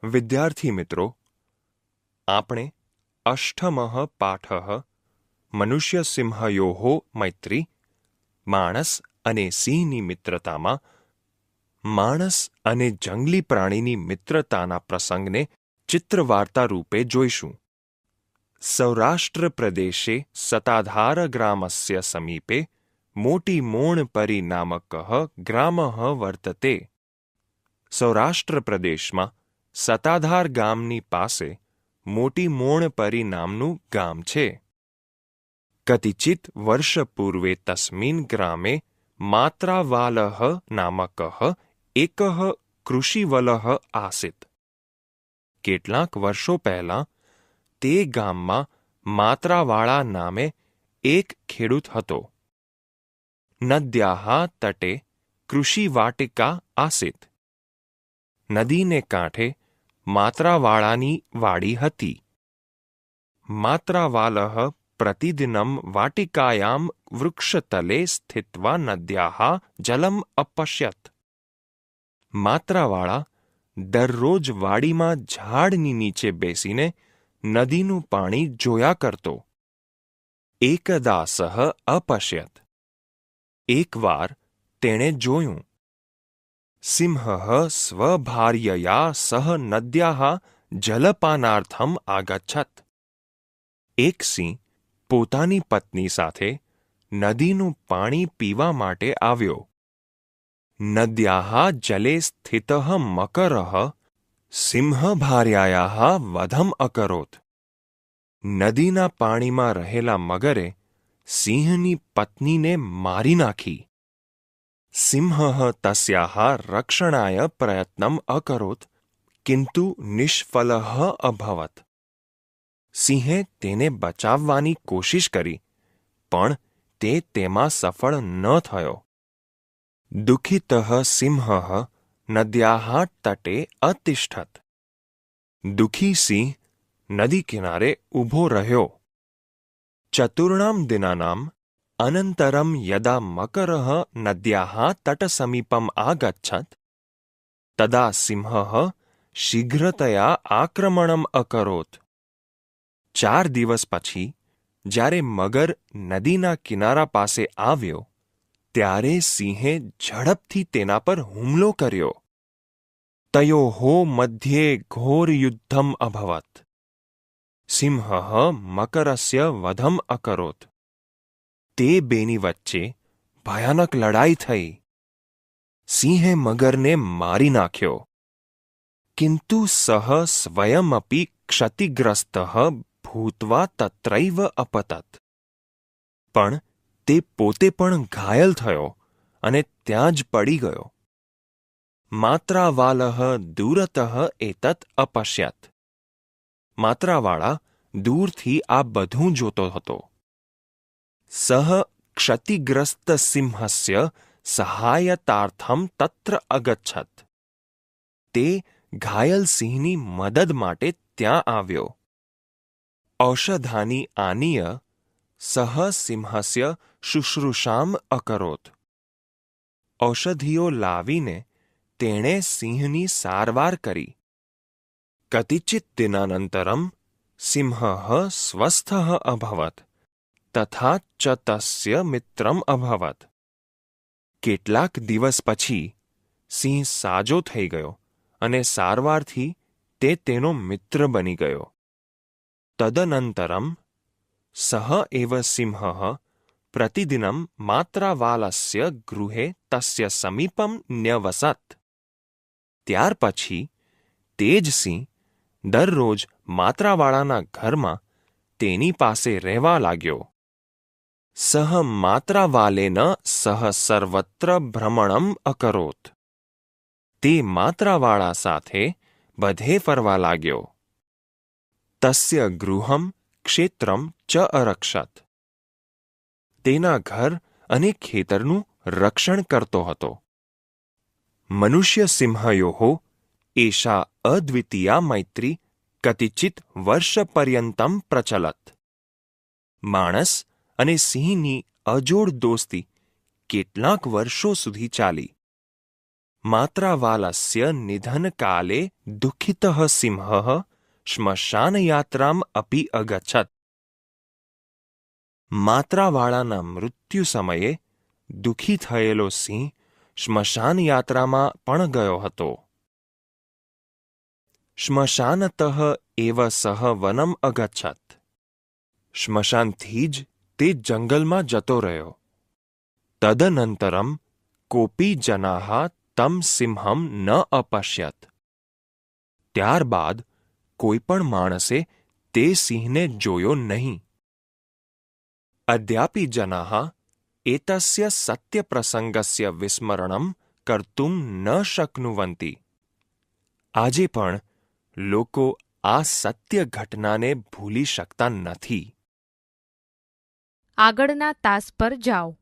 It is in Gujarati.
વિદ્યાર્થી મિત્રો, આપણે અષ્ટમઃ પાઠઃ મનુષ્યસિંહયોઃ મૈત્રી, માણસ અને સિંહની મિત્રતામાં માણસ અને જંગલી પ્રાણીની મિત્રતાના પ્રસંગને ચિત્રવાર્તા રૂપે જોઈશું. સૌરાષ્ટ્ર પ્રદેશે સતાધાર ગ્રામસ્ય સમીપે મોટીમોણપરી નામકઃ ગ્રામઃ વર્તતે. સૌરાષ્ટ્ર પ્રદેશમાં સતાધાર ગામની પાસે મોટીમોણપરી નામનું ગામ છે. કતિચિત વર્ષ પૂર્વે તસ્મિન ગ્રામે માત્રાવાલઃ નામકઃ એકઃ કૃષિવલઃ આસીત. કેટલાક વર્ષો પહેલાં તે ગામમાં માત્રાવાળા નામે એક ખેડૂત હતો. નદ્યાઃ તટે કૃષિવાટિકા આસીત. નદીને કાંઠે માત્રાવાળાની વાડી હતી. માત્રાવાલઃ પ્રતિદિનમ વાટિકાયામ વૃક્ષતલે સ્થિત્વા નદ્યાઃ જલમ અપશ્યત. માત્રાવાળા દરરોજ વાડીમાં ઝાડની નીચે બેસીને નદીનું પાણી જોયા કરતો. એકદા સઃ અપશ્યત. એકવાર તેણે જોયું. સિંહઃ સ્વભાર્યયા સહ નદ્યાઃ જલપાનાર્થમ આગચ્છત. એક સિંહ પોતાની પત્ની સાથે નદીનું પાણી પીવા માટે આવ્યો. નદ્યાઃ જલે સ્થિતઃ મકરઃ સિંહભાર્યાયાઃ વધમ અકરોત. નદીના પાણીમાં રહેલા મગરે સિંહની પત્નીને મારી નાખી. સિંહઃ તસ્યાઃ રક્ષણાય પ્રયત્નમ અકરોત કિંતુ નિષ્ફલઃ અભવત. સિંહે તેને બચાવવાની કોશિશ કરી, પણ તે તેમાં સફળ ન થયો. દુઃખિતઃ સિંહઃ નદ્યાઃ તટે અતિષ્ઠત. દુઃખી સિંહ નદી કિનારે ઊભો રહ્યો. ચતુર્ણામ દિનાનામ અનંતરમ યદા મકરઃ નદ્યાઃ તટસમીપમ આગચ્છત તદા સિંહઃ શીઘ્રતયા આક્રમણમ અકરોત. 4 દિવસ પછી જ્યારે મગર નદીના કિનારા પાસે આવ્યો, ત્યારે સિંહે ઝડપથી તેના પર હુમલો કર્યો. તયોઃ મધ્યે ઘોર યુદ્ધમ અભવત. સિંહઃ મકરસ્ય વધમ અકરોત. તે બેની વચ્ચે ભયાનક લડાઈ થઈ. સિંહે મગરને મારી નાખ્યો. કિંતુ સઃ સ્વયમપી ક્ષતિગ્રસ્તઃ ભૂત્વા તત્રૈવ અપતત. પણ તે પોતે પણ ઘાયલ થયો અને ત્યાં જ પડી ગયો. માત્રાવાલઃ દૂરતઃ એતત અપશ્યત. માત્રાવાળા દૂરથી આ બધું જોતો હતો. સઃ ક્ષતિગ્રસ્ત સિંહસ્ય સહાયતાર્થમ તત્ર અગચ્છત. તે ઘાયલ સિંહની મદદ માટે ત્યાં આવ્યો. ઔષધાની આનીય સહ સિંહસ્ય શુશ્રૂષામ અકરોત. ઔષધિઓ લાવીને તેણે સિંહની સારવાર કરી. કતિચિત દિનાનંતરમ સિંહઃ સ્વસ્થઃ અભવત તથા ચ તસ્ય મિત્રમ અભવત. કેટલાક દિવસ પછી સિંહ સાજો થઈ ગયો અને સારવારથી તે તેનો મિત્ર બની ગયો. તદનંતરમ સહ એવ સિંહઃ પ્રતિદિનમ માત્રાવાલસ્ય ગૃહે તસ્ય સમીપમ ન્યવસત. ત્યાર પછી તે જ સિંહ દરરોજ માત્રાવાળાના ઘરમાં તેની પાસે રહેવા લાગ્યો. સહ માત્રાવાલેન સહ સર્વત્ર ભ્રમણમ અકરોત. તે માત્રાવાળા સાથે બધે ફરવા લાગ્યો. તસ્ય ગૃહમ ક્ષેત્રમ ચ અરક્ષત. તેના ઘર અને ખેતરનું રક્ષણ કરતો હતો. મનુષ્યસિંહયોઃ એષા અદ્વિતીયા મૈત્રી કતિચિત વર્ષપર્યંતમ પ્રચલત. માણસ અને સિંહની અજોડ દોસ્તી કેટલાક વર્ષો સુધી ચાલી. માત્રાવાલસ્ય નિધનકાલે દુઃખિતઃ સિંહઃ શ્મશાનયાત્રામ અપી અગચ્છત. માત્રાવાળાના મૃત્યુ સમયે દુઃખી થયેલો સિંહ શ્મશાનયાત્રામાં પણ ગયો હતો. શ્મશાનતઃ એવ સહ વનમ અગચ્છત. શ્મશાનથી જ તે જંગલમાં જતો રહ્યો. તદનંતરમ કોપી જનાઃ તમ સિંહમ ન અપશ્યત. ત્યારબાદ કોઈ પણ માણસે તે સિંહને જોયો નહીં. અદ્યાપી જનાઃ એતસ્ય સત્યપ્રસંગસ્ય વિસ્મરણમ કર્તુમ ન શક્નુવન્તિ. આજે પણ લોકો આ સત્ય ઘટનાને ભૂલી શકતા નથી. આગળના તાસ પર જાઓ.